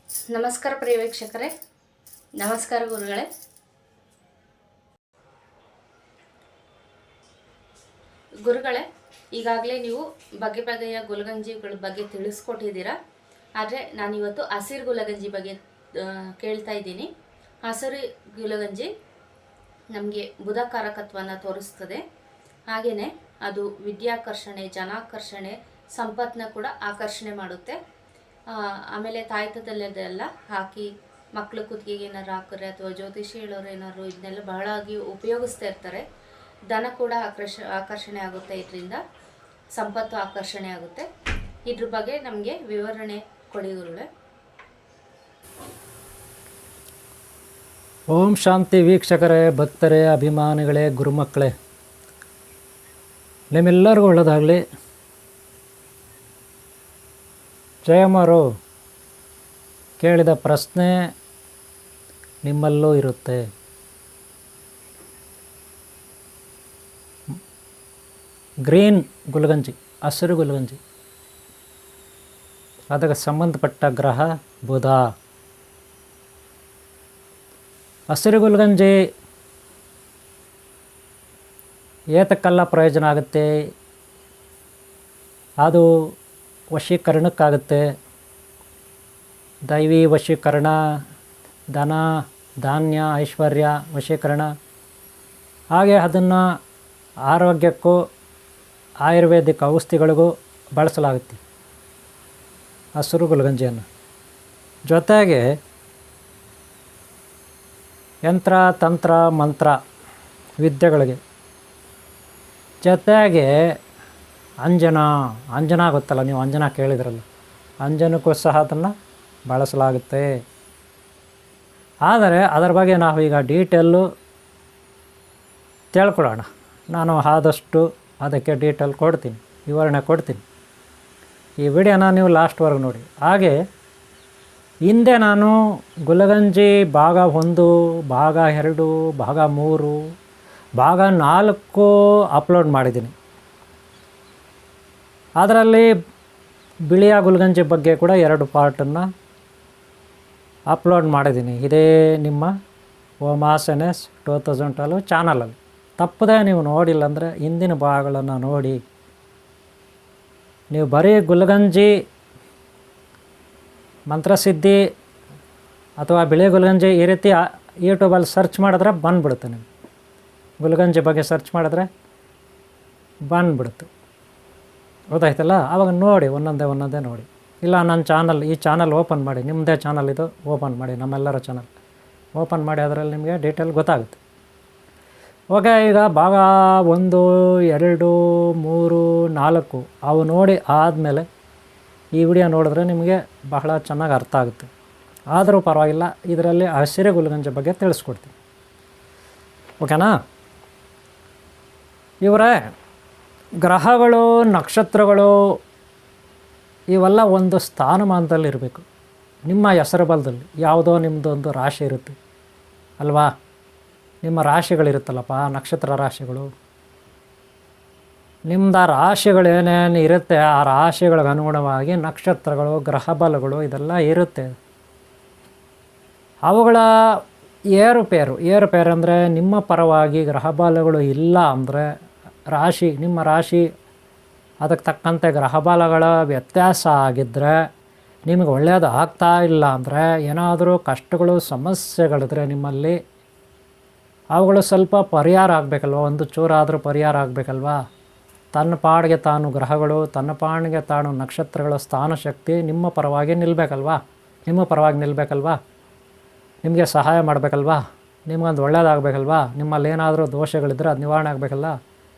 ನಮಸ್ಕಾರ ಪ್ರಿಯ ವೀಕ್ಷಕರೇ, ನಮಸ್ಕಾರ ಗುರುಗಳೇ. ಗುರುಗಳೇ, ಈಗಾಗಲೇ ನೀವು ಬಗೆ ಬಗೆಯ ಗುಲಗಂಜಿಗಳ ಬಗ್ಗೆ ತಿಳಿಸ್ಕೊಟ್ಟಿದ್ದೀರಾ. ಆದರೆ ನಾನಿವತ್ತು ಹಸಿರು ಗುಲಗಂಜಿ ಬಗ್ಗೆ ಕೇಳ್ತಾ ಇದ್ದೀನಿ. ಹಸಿರು ಗುಲಗಂಜಿ ನಮಗೆ ಬುಧಕಾರಕತ್ವವನ್ನು ತೋರಿಸ್ತದೆ. ಹಾಗೆಯೇ ಅದು ವಿದ್ಯಾಕರ್ಷಣೆ, ಜನಾಕರ್ಷಣೆ, ಸಂಪತ್ತನ್ನ ಕೂಡ ಆಕರ್ಷಣೆ ಮಾಡುತ್ತೆ. ಆಮೇಲೆ ತಾಯ್ತದಲ್ಲೆಲ್ಲ ಹಾಕಿ ಮಕ್ಕಳು ಕುತ್ತಿಗೆಗೆ ಏನಾರು ಹಾಕಿದ್ರೆ ಅಥವಾ ಜ್ಯೋತಿಷಿ ಹೇಳೋರು ಏನಾದ್ರು ಇದನ್ನೆಲ್ಲ ಬಹಳಾಗಿ ಉಪಯೋಗಿಸ್ತಾ ಇರ್ತಾರೆ. ಧನ ಕೂಡ ಆಕರ್ಷಣೆ ಆಗುತ್ತೆ, ಇದರಿಂದ ಸಂಪತ್ತು ಆಕರ್ಷಣೆ ಆಗುತ್ತೆ. ಇದ್ರ ಬಗ್ಗೆ ನಮಗೆ ವಿವರಣೆ ಕೊಡಿ ಗುರುಗಳೇ. ಓಂ ಶಾಂತಿ ವೀಕ್ಷಕರೇ, ಭಕ್ತರೇ, ಅಭಿಮಾನಿಗಳೇ, ಗುರುಮಕ್ಕಳೇ, ನಿಮ್ಮೆಲ್ಲರಿಗೂ ಒಳ್ಳೆಯದಾಗಲಿ. ಜಯಮ್ಮರು ಕೇಳಿದ ಪ್ರಶ್ನೆ ನಿಮ್ಮಲ್ಲೂ ಇರುತ್ತೆ. ಗ್ರೀನ್ ಗುಲಗಂಜಿ, ಹಸಿರು ಗುಲಗಂಜಿ, ಅದಕ್ಕೆ ಸಂಬಂಧಪಟ್ಟ ಗ್ರಹ ಬುಧ. ಹಸಿರು ಗುಲಗಂಜಿ ಏತಕ್ಕೆಲ್ಲ ಪ್ರಯೋಜನ ಆಗುತ್ತೆ? ಅದು ವಶೀಕರಣಕ್ಕಾಗುತ್ತೆ. ದೈವಿ ವಶೀಕರಣ, ಧನ ಧಾನ್ಯ ಐಶ್ವರ್ಯ ವಶೀಕರಣ. ಹಾಗೆ ಅದನ್ನು ಆರೋಗ್ಯಕ್ಕೂ ಆಯುರ್ವೇದಿಕ್ ಔಷಧಿಗಳಿಗೂ ಬಳಸಲಾಗುತ್ತೆ ಹಸಿರು ಗುಲಗಂಜಿಯನ್ನು. ಜೊತೆಗೆ ಯಂತ್ರ ತಂತ್ರ ಮಂತ್ರ ವಿದ್ಯೆಗಳಿಗೆ, ಜೊತೆಗೆ ಅಂಜನ ಗೊತ್ತಲ್ಲ, ನೀವು ಅಂಜನ ಕೇಳಿದ್ರಲ್ಲ, ಅಂಜನಕ್ಕೂ ಸಹ ಅದನ್ನು ಬಳಸಲಾಗುತ್ತೆ. ಆದರೆ ಅದರ ಬಗ್ಗೆ ನಾವು ಈಗ ಡೀಟೇಲು ತಿಳ್ಕೊಳ್ಳೋಣ. ನಾನು ಆದಷ್ಟು ಅದಕ್ಕೆ ಡೀಟೇಲ್ ಕೊಡ್ತೀನಿ, ವಿವರಣೆ ಕೊಡ್ತೀನಿ. ಈ ವಿಡಿಯೋನ ನೀವು ಲಾಸ್ಟ್ವರೆಗೂ ನೋಡಿ. ಹಾಗೆ ಹಿಂದೆ ನಾನು ಗುಲಗಂಜಿ ಭಾಗ 1, ಭಾಗ 2, ಭಾಗ 3, ಭಾಗ 4 ಅಪ್ಲೋಡ್ ಮಾಡಿದ್ದೀನಿ. ಅದರಲ್ಲಿ ಬಿಳಿಯ ಗುಲಗಂಜಿ ಬಗ್ಗೆ ಕೂಡ 2 ಪಾರ್ಟನ್ನು ಅಪ್ಲೋಡ್ ಮಾಡಿದ್ದೀನಿ. ಇದೇ ನಿಮ್ಮ ಓಮಾಸೆನೆಸ್ 2012 ಚಾನಲಲ್ಲಿ. ತಪ್ಪದೇ ನೀವು ನೋಡಿಲ್ಲ ಅಂದರೆ ಹಿಂದಿನ ಭಾಗಗಳನ್ನು ನೋಡಿ. ನೀವು ಬರೀ ಗುಲಗಂಜಿ ಮಂತ್ರಸಿದ್ಧಿ ಅಥವಾ ಬಿಳಿ ಗುಲಗಂಜಿ ಈ ರೀತಿ ಯೂಟ್ಯೂಬಲ್ಲಿ ಸರ್ಚ್ ಮಾಡಿದ್ರೆ ಬಂದುಬಿಡುತ್ತೆ. ನೀವು ಗುಲಗಂಜಿ ಬಗ್ಗೆ ಸರ್ಚ್ ಮಾಡಿದ್ರೆ ಬಂದುಬಿಡುತ್ತೆ, ಗೊತ್ತಾಯ್ತಲ್ಲ? ಆವಾಗ ನೋಡಿ, ಒಂದೊಂದೇ ನೋಡಿ. ಇಲ್ಲ ನನ್ನ ಈ ಚಾನಲ್ ಓಪನ್ ಮಾಡಿ, ನಿಮ್ಮದೇ ಚಾನಲ್ ಇದು ಓಪನ್ ಮಾಡಿ, ನಮ್ಮೆಲ್ಲರ ಚಾನಲ್ ಓಪನ್ ಮಾಡಿ, ಅದರಲ್ಲಿ ನಿಮಗೆ ಡೀಟೇಲ್ ಗೊತ್ತಾಗುತ್ತೆ. ಓಕೆ, ಈಗ ಭಾಗ 1, 2, 3, 4 ಅವು ನೋಡಿ ಆದಮೇಲೆ ಈ ವಿಡಿಯೋ ನೋಡಿದ್ರೆ ನಿಮಗೆ ಬಹಳ ಚೆನ್ನಾಗಿ ಅರ್ಥ ಆಗುತ್ತೆ. ಆದರೂ ಪರವಾಗಿಲ್ಲ, ಇದರಲ್ಲಿ ಹಸಿರು ಗುಲಗಂಜಿ ಬಗ್ಗೆ ತಿಳಿಸ್ಕೊಡ್ತೀನಿ. ಓಕೆನಾ? ಇವರೇ ಗ್ರಹಗಳು, ನಕ್ಷತ್ರಗಳು ಇವೆಲ್ಲ ಒಂದು ಸ್ಥಾನಮಾನದಲ್ಲಿ ಇರಬೇಕು. ನಿಮ್ಮ ಹೆಸರು ಬಲದಲ್ಲಿ ಯಾವುದೋ ನಿಮ್ಮದೊಂದು ರಾಶಿ ಇರುತ್ತೆ ಅಲ್ವಾ? ನಿಮ್ಮ ರಾಶಿಗಳಿರುತ್ತಲ್ಲಪ್ಪ, ನಕ್ಷತ್ರ ರಾಶಿಗಳು. ನಿಮ್ಮದು ಆ ರಾಶಿಗಳು ಏನೇನು ಇರುತ್ತೆ, ಆ ರಾಶಿಗಳಿಗೆ ಅನುಗುಣವಾಗಿ ನಕ್ಷತ್ರಗಳು, ಗ್ರಹ ಬಲಗಳು ಇದೆಲ್ಲ ಇರುತ್ತೆ. ಅವುಗಳ ಏರುಪೇರು ಅಂದರೆ ನಿಮ್ಮ ಪರವಾಗಿ ಗ್ರಹ ಬಲಗಳು ಇಲ್ಲ ಅಂದರೆ ನಿಮ್ಮ ರಾಶಿ ಅದಕ್ಕೆ ತಕ್ಕಂತೆ ಗ್ರಹಬಲಗಳ ವ್ಯತ್ಯಾಸ ಆಗಿದ್ದರೆ, ನಿಮಗೆ ಒಳ್ಳೆಯದು ಆಗ್ತಾ ಇಲ್ಲ ಅಂದರೆ, ಏನಾದರೂ ಕಷ್ಟಗಳು ಸಮಸ್ಯೆಗಳಿದ್ರೆ ನಿಮ್ಮಲ್ಲಿ, ಅವುಗಳು ಸ್ವಲ್ಪ ಪರಿಹಾರ ಆಗಬೇಕಲ್ವ, ಒಂದು ಚೂರಾದರೂ ಪರಿಹಾರ ಆಗಬೇಕಲ್ವ. ತನ್ನ ಪಾಡಿಗೆ ತಾನು ಗ್ರಹಗಳು, ತನ್ನ ಪಾಡಿಗೆ ತಾನು ನಕ್ಷತ್ರಗಳ ಸ್ಥಾನಶಕ್ತಿ ನಿಮ್ಮ ಪರವಾಗಿ ನಿಲ್ಲಬೇಕಲ್ವಾ, ನಿಮಗೆ ಸಹಾಯ ಮಾಡಬೇಕಲ್ವಾ, ನಿಮಗೊಂದು ಒಳ್ಳೆಯದಾಗಬೇಕಲ್ವಾ. ನಿಮ್ಮಲ್ಲಿ ಏನಾದರೂ ದೋಷಗಳಿದ್ದರೆ ಅದು ನಿವಾರಣೆ ಆಗಬೇಕಲ್ಲ.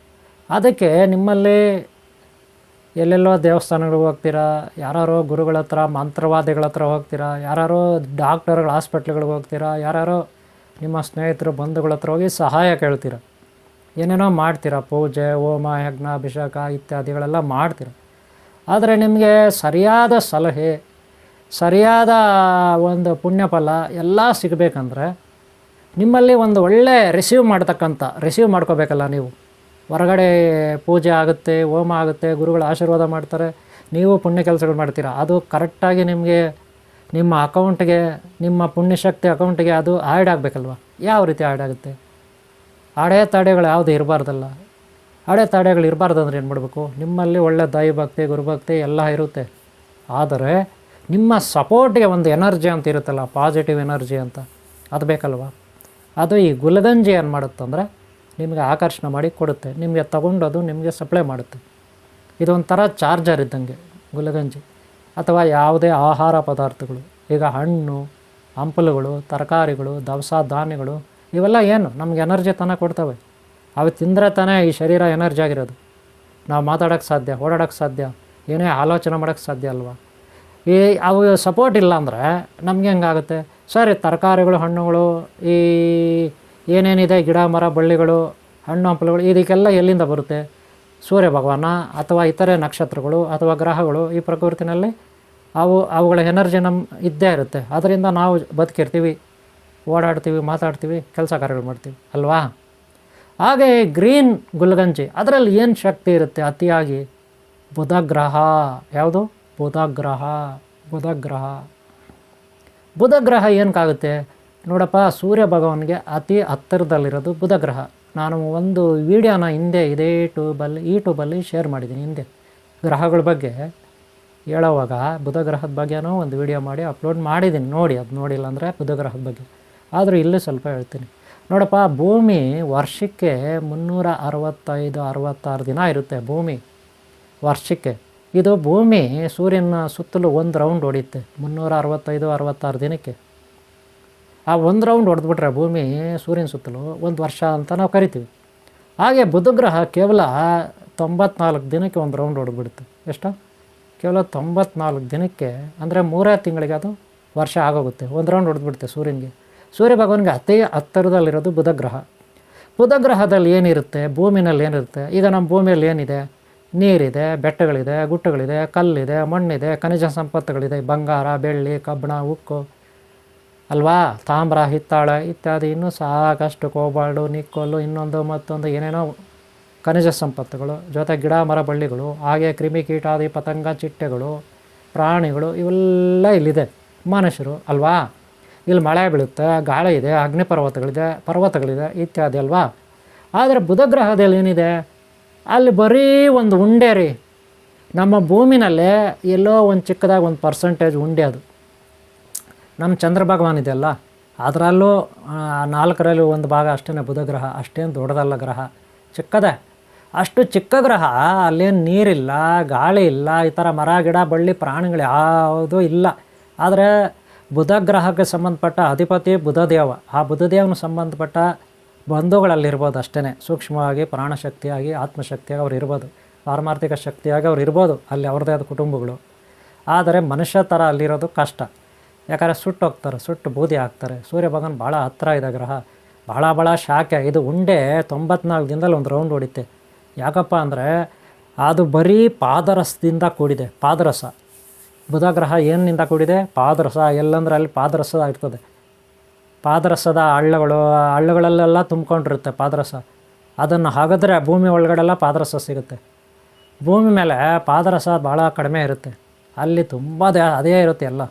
ಅದಕ್ಕೆ ನಿಮ್ಮಲ್ಲಿ ಎಲ್ಲೆಲ್ಲೋ ದೇವಸ್ಥಾನಗಳಿಗೆ ಹೋಗ್ತೀರಾ, ಯಾರೋ ಗುರುಗಳ ಹತ್ರ, ಮಂತ್ರವಾದಿಗಳ ಹತ್ರ ಹೋಗ್ತೀರಾ, ಯಾರೋ ಡಾಕ್ಟರ್ಗಳ ಹಾಸ್ಪಿಟ್ಲ್ಗಳಿಗೆ ಹೋಗ್ತೀರಾ, ಯಾರೋ ನಿಮ್ಮ ಸ್ನೇಹಿತರು ಬಂಧುಗಳ ಹತ್ರ ಹೋಗಿ ಸಹಾಯ ಕೇಳ್ತೀರ, ಏನೇನೋ ಮಾಡ್ತೀರಾ, ಪೂಜೆ, ಹೋಮ, ಯಜ್ಞ, ಅಭಿಷೇಕ ಇತ್ಯಾದಿಗಳೆಲ್ಲ ಮಾಡ್ತೀರ. ಆದರೆ ನಿಮಗೆ ಸರಿಯಾದ ಸಲಹೆ, ಸರಿಯಾದ ಒಂದು ಪುಣ್ಯಫಲ ಎಲ್ಲ ಸಿಗಬೇಕಂದ್ರೆ ನಿಮ್ಮಲ್ಲಿ ಒಂದು ಒಳ್ಳೆ ರಿಸೀವ್ ಮಾಡ್ಕೋಬೇಕಲ್ಲ. ನೀವು ಹೊರಗಡೆ ಪೂಜೆ ಆಗುತ್ತೆ, ಹೋಮ ಆಗುತ್ತೆ, ಗುರುಗಳು ಆಶೀರ್ವಾದ ಮಾಡ್ತಾರೆ, ನೀವು ಪುಣ್ಯ ಕೆಲಸಗಳು ಮಾಡ್ತೀರಾ, ಅದು ಕರೆಕ್ಟಾಗಿ ನಿಮಗೆ ನಿಮ್ಮ ಅಕೌಂಟ್ಗೆ, ನಿಮ್ಮ ಪುಣ್ಯಶಕ್ತಿ ಅಕೌಂಟಿಗೆ ಅದು ಆ್ಯಡ್ ಆಗಬೇಕಲ್ವ? ಯಾವ ರೀತಿ ಆ್ಯಡ್ ಆಗುತ್ತೆ? ಅಡೆತಡೆಗಳು ಯಾವುದು ಇರಬಾರ್ದಲ್ಲ. ಅಡೆತಡೆಗಳು ಇರಬಾರ್ದು ಅಂದರೆ ಏನು ಮಾಡಬೇಕು? ನಿಮ್ಮಲ್ಲಿ ಒಳ್ಳೆ ದೈವಭಕ್ತಿ, ಗುರುಭಕ್ತಿ ಎಲ್ಲ ಇರುತ್ತೆ. ಆದರೆ ನಿಮ್ಮ ಸಪೋರ್ಟ್ಗೆ ಒಂದು ಎನರ್ಜಿ ಅಂತ ಇರುತ್ತಲ್ಲ, ಪಾಸಿಟಿವ್ ಎನರ್ಜಿ ಅಂತ, ಅದು ಬೇಕಲ್ವ? ಅದು ಈ ಗುಲಗಂಜಿ ಏನು ಮಾಡುತ್ತಂದರೆ ನಿಮಗೆ ಆಕರ್ಷಣೆ ಮಾಡಿ ಕೊಡುತ್ತೆ. ನಿಮಗೆ ತಗೊಂಡದು ನಿಮಗೆ ಸಪ್ಲೈ ಮಾಡುತ್ತೆ. ಇದೊಂಥರ ಚಾರ್ಜರ್ ಇದ್ದಂಗೆ ಗುಲಗಂಜಿ. ಅಥವಾ ಯಾವುದೇ ಆಹಾರ ಪದಾರ್ಥಗಳು, ಈಗ ಹಣ್ಣು ಹಂಪಲುಗಳು, ತರಕಾರಿಗಳು, ದವಸ ಧಾನ್ಯಗಳು, ಇವೆಲ್ಲ ಏನು ನಮ್ಗೆ ಎನರ್ಜಿ ತನಕ ಕೊಡ್ತವೆ. ಅವು ತಿಂದರೆ ತಾನೇ ಈ ಶರೀರ ಎನರ್ಜಿ ಆಗಿರೋದು. ನಾವು ಮಾತಾಡೋಕ್ಕೆ ಸಾಧ್ಯ, ಓಡಾಡೋಕ್ಕೆ ಸಾಧ್ಯ, ಏನೇ ಆಲೋಚನೆ ಮಾಡೋಕ್ಕೆ ಸಾಧ್ಯ ಅಲ್ವಾ? ಈ ಅವು ಸಪೋರ್ಟ್ ಇಲ್ಲ ಅಂದರೆ ನಮಗೆ ಹೆಂಗಾಗುತ್ತೆ? ಸರಿ, ತರಕಾರಿಗಳು, ಹಣ್ಣುಗಳು, ಈ ಏನೇನಿದೆ ಗಿಡ ಮರ ಬಳ್ಳಿಗಳು, ಹಣ್ಣು ಹಂಪಲುಗಳು, ಇದಕ್ಕೆಲ್ಲ ಎಲ್ಲಿಂದ ಬರುತ್ತೆ? ಸೂರ್ಯ ಭಗವಾನ ಅಥವಾ ಇತರೆ ನಕ್ಷತ್ರಗಳು ಅಥವಾ ಗ್ರಹಗಳು, ಈ ಪ್ರಕೃತಿನಲ್ಲಿ ಅವುಗಳ ಎನರ್ಜಿ ಇದ್ದೇ ಇರುತ್ತೆ. ಅದರಿಂದ ನಾವು ಬದುಕಿರ್ತೀವಿ, ಓಡಾಡ್ತೀವಿ, ಮಾತಾಡ್ತೀವಿ, ಕೆಲಸ ಕಾರ್ಯಗಳು ಮಾಡ್ತೀವಿ ಅಲ್ವಾ? ಹಾಗೆ ಗ್ರೀನ್ ಗುಲ್ಗಂಜಿ, ಅದರಲ್ಲಿ ಏನು ಶಕ್ತಿ ಇರುತ್ತೆ ಅತಿಯಾಗಿ? ಬುಧ ಗ್ರಹ. ಯಾವುದು? ಬುಧ ಗ್ರಹ ಏನಕ್ಕಾಗುತ್ತೆ ನೋಡಪ್ಪ? ಸೂರ್ಯ ಭಗವಾನ್ಗೆ ಅತಿ ಹತ್ತಿರದಲ್ಲಿರೋದು ಬುಧ ಗ್ರಹ. ನಾನು ಒಂದು ವಿಡಿಯೋನ ಹಿಂದೆ ಈ ಯೂಟ್ಯೂಬಲ್ಲಿ ಶೇರ್ ಮಾಡಿದ್ದೀನಿ. ಹಿಂದೆ ಗ್ರಹಗಳ ಬಗ್ಗೆ ಹೇಳೋವಾಗ ಬುಧ ಗ್ರಹದ ಬಗ್ಗೆನೂ ಒಂದು ವಿಡಿಯೋ ಮಾಡಿ ಅಪ್ಲೋಡ್ ಮಾಡಿದ್ದೀನಿ, ನೋಡಿ. ಅದು ನೋಡಿಲ್ಲ ಅಂದರೆ ಬುಧ ಗ್ರಹದ ಬಗ್ಗೆ. ಆದರೂ ಇಲ್ಲೂ ಸ್ವಲ್ಪ ಹೇಳ್ತೀನಿ ನೋಡಪ್ಪ. ಭೂಮಿ ವರ್ಷಕ್ಕೆ 365-66 ದಿನ ಇರುತ್ತೆ ಭೂಮಿ ವರ್ಷಕ್ಕೆ. ಇದು ಭೂಮಿ ಸೂರ್ಯನ ಸುತ್ತಲೂ ಒಂದು ರೌಂಡ್ ಹೊಡೆಯುತ್ತೆ 365-66 ದಿನಕ್ಕೆ. ಆ ಒಂದು ರೌಂಡ್ ಹೊಡೆದ್ಬಿಟ್ರೆ ಭೂಮಿ ಸೂರ್ಯನ ಸುತ್ತಲೂ ಒಂದು ವರ್ಷ ಅಂತ ನಾವು ಕರಿತೀವಿ. ಹಾಗೆ ಬುಧ ಗ್ರಹ ಕೇವಲ 94 ದಿನಕ್ಕೆ ಒಂದು ರೌಂಡ್ ಹೊಡೆದ್ಬಿಡುತ್ತೆ. ಎಷ್ಟು? ಕೇವಲ 94 ದಿನಕ್ಕೆ, ಅಂದರೆ 3 ತಿಂಗಳಿಗೆ ಅದು ವರ್ಷ ಆಗೋಗುತ್ತೆ. ಒಂದು ರೌಂಡ್ ಹೊಡೆದ್ಬಿಡುತ್ತೆ ಸೂರ್ಯನಿಗೆ. ಸೂರ್ಯ ಭಗವಾನ್ಗೆ ಅತಿ ಹತ್ತಿರದಲ್ಲಿರೋದು ಬುಧ ಗ್ರಹ. ಬುಧ ಗ್ರಹದಲ್ಲಿ ಏನಿರುತ್ತೆ, ಭೂಮಿನಲ್ಲಿ ಏನಿರುತ್ತೆ? ಈಗ ನಮ್ಮ ಭೂಮಿಯಲ್ಲಿ ಏನಿದೆ? ನೀರಿದೆ, ಬೆಟ್ಟಗಳಿದೆ, ಗುಟ್ಟಗಳಿದೆ, ಕಲ್ಲಿದೆ, ಮಣ್ಣಿದೆ, ಖನಿಜ ಸಂಪತ್ತುಗಳಿದೆ, ಬಂಗಾರ, ಬೆಳ್ಳಿ, ಕಬ್ಬಣ, ಉಕ್ಕು ಅಲ್ವಾ, ತಾಮ್ರ, ಹಿತ್ತಾಳೆ ಇತ್ಯಾದಿ ಇನ್ನೂ ಸಾಕಷ್ಟು, ಕೋಬಾಲ್ಡು, ನಿಕ್ಕೋಲು, ಇನ್ನೊಂದು ಮತ್ತೊಂದು ಏನೇನೋ ಖನಿಜ ಸಂಪತ್ತುಗಳು, ಜೊತೆ ಗಿಡ ಮರ ಬಳ್ಳಿಗಳು, ಹಾಗೆ ಕ್ರಿಮಿ ಕೀಟಾದಿ ಪತಂಗ ಚಿಟ್ಟೆಗಳು, ಪ್ರಾಣಿಗಳು, ಇವೆಲ್ಲ ಇಲ್ಲಿದೆ. ಮನುಷ್ಯರು ಅಲ್ವಾ? ಇಲ್ಲಿ ಮಳೆ ಬೀಳುತ್ತೆ, ಗಾಳಿ ಇದೆ, ಪರ್ವತಗಳಿದೆ ಇತ್ಯಾದಿ ಅಲ್ವಾ? ಆದರೆ ಬುಧ ಗ್ರಹದಲ್ಲಿ ಏನಿದೆ? ಅಲ್ಲಿ ಬರೀ ಒಂದು ಉಂಡೆ ರೀ. ನಮ್ಮ ಭೂಮಿನಲ್ಲೇ ಎಲ್ಲೋ ಒಂದು ಚಿಕ್ಕದಾಗಿ ಒಂದು ಪರ್ಸೆಂಟೇಜ್ ಉಂಡೆ ಅದು. ನಮ್ಮ ಚಂದ್ರ ಭಗವಾನ್ ಇದೆಯಲ್ಲ, ಅದರಲ್ಲೂ 4ರಲ್ಲಿ 1 ಭಾಗ ಅಷ್ಟೇ ಬುಧ ಗ್ರಹ. ಅಷ್ಟೇನು ದೊಡ್ಡದಲ್ಲ ಗ್ರಹ, ಚಿಕ್ಕದೇ. ಅಷ್ಟು ಚಿಕ್ಕ ಗ್ರಹ, ಅಲ್ಲೇನು ನೀರಿಲ್ಲ, ಗಾಳಿ ಇಲ್ಲ, ಈ ಥರ ಮರ ಗಿಡ ಬಳ್ಳಿ ಪ್ರಾಣಿಗಳು ಯಾವುದೂ ಇಲ್ಲ. ಆದರೆ ಬುಧ ಗ್ರಹಕ್ಕೆ ಸಂಬಂಧಪಟ್ಟ ಅಧಿಪತಿ ಬುಧದೇವ. ಆ ಬುಧದೇವನ ಸಂಬಂಧಪಟ್ಟ ಬಂಧುಗಳಲ್ಲಿರ್ಬೋದು ಅಷ್ಟೇ. ಸೂಕ್ಷ್ಮವಾಗಿ ಪ್ರಾಣಶಕ್ತಿಯಾಗಿ ಆತ್ಮಶಕ್ತಿಯಾಗಿ ಅವ್ರು ಇರ್ಬೋದು, ಪಾರಮಾರ್ಥಿಕ ಶಕ್ತಿಯಾಗಿ ಅವ್ರು ಇರ್ಬೋದು ಅಲ್ಲಿ ಅವ್ರದ್ದೇ ಆದ ಕುಟುಂಬಗಳು. ಆದರೆ ಮನುಷ್ಯ ಥರ ಅಲ್ಲಿರೋದು ಕಷ್ಟ. ಯಾಕಂದರೆ ಸುಟ್ಟೋಗ್ತಾರೆ, ಸುಟ್ಟು ಬೂದಿ ಆಗ್ತಾರೆ. ಸೂರ್ಯ ಭಗವಾನ್ ಭಾಳ ಹತ್ತಿರ ಇದೆ ಗ್ರಹ, ಭಾಳ ಶಾಖೆ. ಇದು ಉಂಡೆ 94 ದಿನದಲ್ಲಿ ಒಂದು ರೌಂಡ್ ಹೊಡಿತೆ. ಯಾಕಪ್ಪ ಅಂದರೆ ಅದು ಬರೀ ಪಾದರಸದಿಂದ ಕೂಡಿದೆ. ಪಾದರಸ. ಬುಧ ಗ್ರಹ ಏನಿಂದ ಕೂಡಿದೆ? ಪಾದರಸ. ಎಲ್ಲಂದ್ರೆ ಅಲ್ಲಿ ಪಾದರಸ ಇರ್ತದೆ. ಪಾದರಸದ ಹಳ್ಳಗಳಲ್ಲೆಲ್ಲ ತುಂಬ್ಕೊಂಡಿರುತ್ತೆ ಪಾದರಸ. ಅದನ್ನು ಹಾಕಿದ್ರೆ ಭೂಮಿ ಒಳಗಡೆಲ್ಲ ಪಾದರಸ ಸಿಗುತ್ತೆ. ಭೂಮಿ ಮೇಲೆ ಪಾದರಸ ಭಾಳ ಕಡಿಮೆ ಇರುತ್ತೆ, ಅಲ್ಲಿ ತುಂಬ ಅದೇ ಇರುತ್ತೆ ಎಲ್ಲ.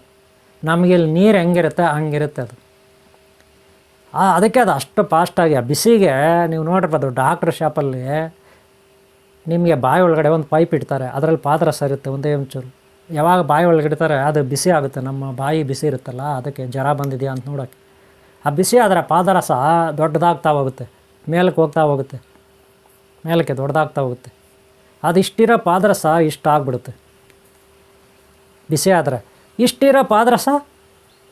ನಮಗೆ ಇಲ್ಲಿ ನೀರು ಹೆಂಗಿರುತ್ತೆ ಹಂಗಿರುತ್ತೆ ಅದು. ಅದಕ್ಕೆ ಅದು ಅಷ್ಟು ಫಾಸ್ಟಾಗಿ ಬಿಸಿಗೆ ನೀವು ನೋಡಿರ್ಬೋದು. ಡಾಕ್ಟ್ರ್ ಶಾಪಲ್ಲಿ ನಿಮಗೆ ಬಾಯಿ ಒಳಗಡೆ ಒಂದು ಪೈಪ್ ಇಡ್ತಾರೆ, ಅದರಲ್ಲಿ ಪಾದರಸ ಇರುತ್ತೆ ಒಂದೇ ಒಂಚೂರು. ಯಾವಾಗ ಬಾಯಿ ಒಳಗಡೆ ಇಡ್ತಾರೆ ಅದು ಬಿಸಿ ಆಗುತ್ತೆ. ನಮ್ಮ ಬಾಯಿ ಬಿಸಿ ಇರುತ್ತಲ್ಲ, ಅದಕ್ಕೆ ಜ್ವರ ಬಂದಿದೆಯಾ ಅಂತ ನೋಡೋಕ್ಕೆ. ಆ ಬಿಸಿ ಆದರೆ ಪಾದರಸ ದೊಡ್ಡದಾಗ್ತಾ ಹೋಗುತ್ತೆ, ಮೇಲಕ್ಕೆ ಹೋಗ್ತಾ ಹೋಗುತ್ತೆ, ಮೇಲಕ್ಕೆ ದೊಡ್ಡದಾಗ್ತಾ ಹೋಗುತ್ತೆ. ಅದಿಷ್ಟಿರೋ ಪಾದರಸ ಇಷ್ಟ ಆಗಿಬಿಡುತ್ತೆ ಬಿಸಿ ಆದರೆ. ಇಷ್ಟಿರೋ ಪಾದರಸ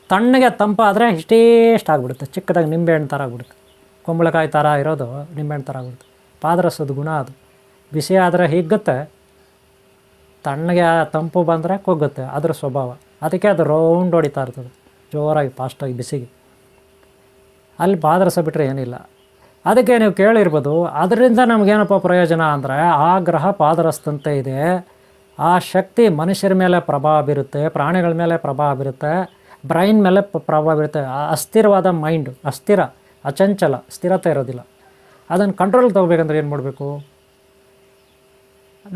ತಣ್ಣಗೆ ತಂಪಾದರೆ ಇಷ್ಟೇಷ್ಟು ಆಗಿಬಿಡುತ್ತೆ, ಚಿಕ್ಕದಾಗಿ ನಿಂಬೆಹಣ್ಣು ಥರ ಆಗಿಬಿಡುತ್ತೆ. ಕುಂಬಳಕಾಯಿ ಥರ ಇರೋದು ನಿಂಬೆಹಣ್ಣು ಥರ ಆಗಿಬಿಡುತ್ತೆ. ಪಾದರಸದ ಗುಣ ಅದು. ಬಿಸಿ ಆದರೆ ಹಿಗ್ಗುತ್ತೆ, ತಣ್ಣಗೆ ತಂಪು ಬಂದರೆ ಕುಗ್ಗುತ್ತೆ, ಅದರ ಸ್ವಭಾವ. ಅದಕ್ಕೆ ಅದು ರೌಂಡ್ ಹೊಡಿತಾ ಇರ್ತದೆ ಜೋರಾಗಿ ಫಾಸ್ಟಾಗಿ ಬಿಸಿಗೆ. ಅಲ್ಲಿ ಪಾದರಸ ಬಿಟ್ಟರೆ ಏನಿಲ್ಲ. ಅದಕ್ಕೆ ನೀವು ಕೇಳಿರ್ಬೋದು, ಅದರಿಂದ ನಮಗೇನಪ್ಪ ಪ್ರಯೋಜನ ಅಂದರೆ, ಆ ಗ್ರಹ ಪಾದರಸದಂತೆ ಇದೆ. ಆ ಶಕ್ತಿ ಮನುಷ್ಯರ ಮೇಲೆ ಪ್ರಭಾವ ಬೀರುತ್ತೆ, ಪ್ರಾಣಿಗಳ ಮೇಲೆ ಪ್ರಭಾವ ಬೀರುತ್ತೆ, ಬ್ರೈನ್ ಮೇಲೆ ಪ್ರಭಾವ ಬೀರುತ್ತೆ. ಅಸ್ಥಿರವಾದ ಮೈಂಡು, ಅಸ್ಥಿರ, ಅಚಂಚಲ, ಸ್ಥಿರತೆ ಇರೋದಿಲ್ಲ. ಅದನ್ನು ಕಂಟ್ರೋಲ್ ತೊಗೋಬೇಕಂದ್ರೆ ಏನು ಮಾಡಬೇಕು?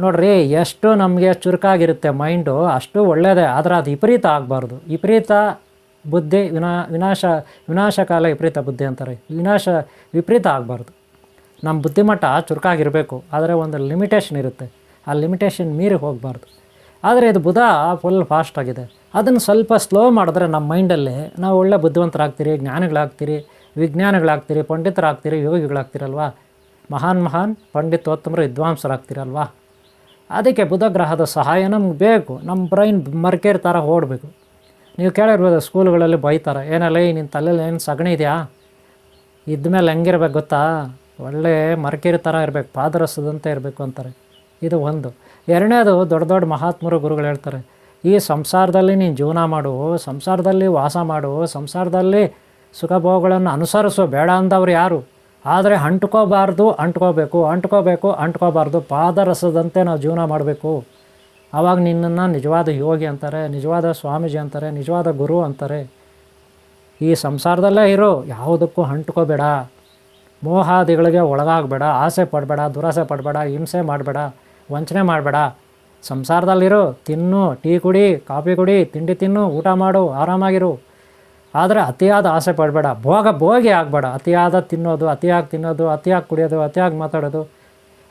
ನೋಡ್ರಿ, ಎಷ್ಟು ನಮಗೆ ಚುರುಕಾಗಿರುತ್ತೆ ಮೈಂಡು ಅಷ್ಟು ಒಳ್ಳೆಯದೇ, ಆದರೆ ಅದು ವಿಪರೀತ ಆಗಬಾರ್ದು. ವಿಪರೀತ ಬುದ್ಧಿ ವಿನಾಶಕಾಲ ವಿಪರೀತ ಬುದ್ಧಿ ಅಂತಾರೆ. ವಿಪರೀತ ಆಗಬಾರ್ದು. ನಮ್ಮ ಬುದ್ಧಿಮಟ್ಟ ಚುರುಕಾಗಿರಬೇಕು, ಆದರೆ ಒಂದು ಲಿಮಿಟೇಷನ್ ಇರುತ್ತೆ. ಆ ಲಿಮಿಟೇಷನ್ ಮೀರಿ ಹೋಗಬಾರ್ದು. ಆದರೆ ಇದು ಬುಧ ಫುಲ್ ಫಾಸ್ಟ್ ಆಗಿದೆ. ಅದನ್ನು ಸ್ವಲ್ಪ ಸ್ಲೋ ಮಾಡಿದ್ರೆ ನಮ್ಮ ಮೈಂಡಲ್ಲಿ ನಾವು ಒಳ್ಳೆ ಬುದ್ಧಿವಂತರಾಗ್ತೀರಿ, ಜ್ಞಾನಿಗಳಾಗ್ತೀರಿ, ವಿಜ್ಞಾನಿಗಳಾಗ್ತೀರಿ, ಪಂಡಿತರಾಗ್ತೀರಿ, ಯೋಗಿಗಳಾಗ್ತೀರಲ್ವಾ, ಮಹಾನ್ ಪಂಡಿತೋತ್ತಮರು ವಿದ್ವಾಂಸರಾಗ್ತೀರಲ್ವಾ. ಅದಕ್ಕೆ ಬುಧ ಗ್ರಹದ ಸಹಾಯ ನಮ್ಗೆ ಬೇಕು. ನಮ್ಮ ಬ್ರೈನ್ ಮರ್ಕೇರ್ ಥರ ಓಡಬೇಕು. ನೀವು ಕೇಳಿರ್ಬೋದು, ಸ್ಕೂಲ್ಗಳಲ್ಲಿ ಬೈತಾರೆ, ಏನಲ್ಲ ನಿನ್ನ ತಲೆಯಲ್ಲಿ ಏನು ಸಗಣಿ ಇದೆಯಾ, ಇದ್ಮೇಲೆ ಹೆಂಗಿರ್ಬೇಕು ಗೊತ್ತಾ, ಒಳ್ಳೆ ಮರ್ಕೇರಿ ಥರ ಇರಬೇಕು, ಪಾದರಸದಂತೆ ಇರಬೇಕು ಅಂತಾರೆ. ಇದು ಒಂದು. ಎರಡನೇದು, ದೊಡ್ಡ ದೊಡ್ಡ ಮಹಾತ್ಮರು ಗುರುಗಳು ಹೇಳ್ತಾರೆ, ಈ ಸಂಸಾರದಲ್ಲಿ ನೀನು ಜೀವನ ಮಾಡು, ಸಂಸಾರದಲ್ಲಿ ವಾಸ ಮಾಡು, ಸಂಸಾರದಲ್ಲಿ ಸುಖ ಭೋಗಗಳನ್ನು ಅನುಸರಿಸೋ, ಬೇಡ ಅಂದವ್ರು ಯಾರು, ಆದರೆ ಅಂಟ್ಕೋಬಾರ್ದು, ಪಾದರಸದಂತೆ ನಾವು ಜೀವನ ಮಾಡಬೇಕು. ಆವಾಗ ನಿನ್ನನ್ನು ನಿಜವಾದ ಯೋಗಿ ಅಂತಾರೆ, ನಿಜವಾದ ಸ್ವಾಮೀಜಿ ಅಂತಾರೆ, ನಿಜವಾದ ಗುರು ಅಂತಾರೆ. ಈ ಸಂಸಾರದಲ್ಲೇ ಇರೋ, ಯಾವುದಕ್ಕೂ ಅಂಟ್ಕೋಬೇಡ, ಮೋಹಾದಿಗಳಿಗೆ ಒಳಗಾಗಬೇಡ, ಆಸೆ ಪಡಬೇಡ, ದುರಾಸೆ ಪಡಬೇಡ, ಹಿಂಸೆ ಮಾಡಬೇಡ, ವಂಚನೆ ಮಾಡಬೇಡ. ಸಂಸಾರದಲ್ಲಿರೋ, ತಿನ್ನು, ಟೀ ಕುಡಿ, ಕಾಫಿ ಕುಡಿ, ತಿಂಡಿ ತಿನ್ನು, ಊಟ ಮಾಡು, ಆರಾಮಾಗಿರು. ಆದರೆ ಅತಿಯಾದ ಆಸೆ ಪಡಬೇಡ, ಭೋಗಿ ಆಗಬೇಡ. ಅತಿಯಾದ ತಿನ್ನೋದು, ಅತಿಯಾಗಿ ಕುಡಿಯೋದು, ಅತಿಯಾಗಿ ಮಾತಾಡೋದು,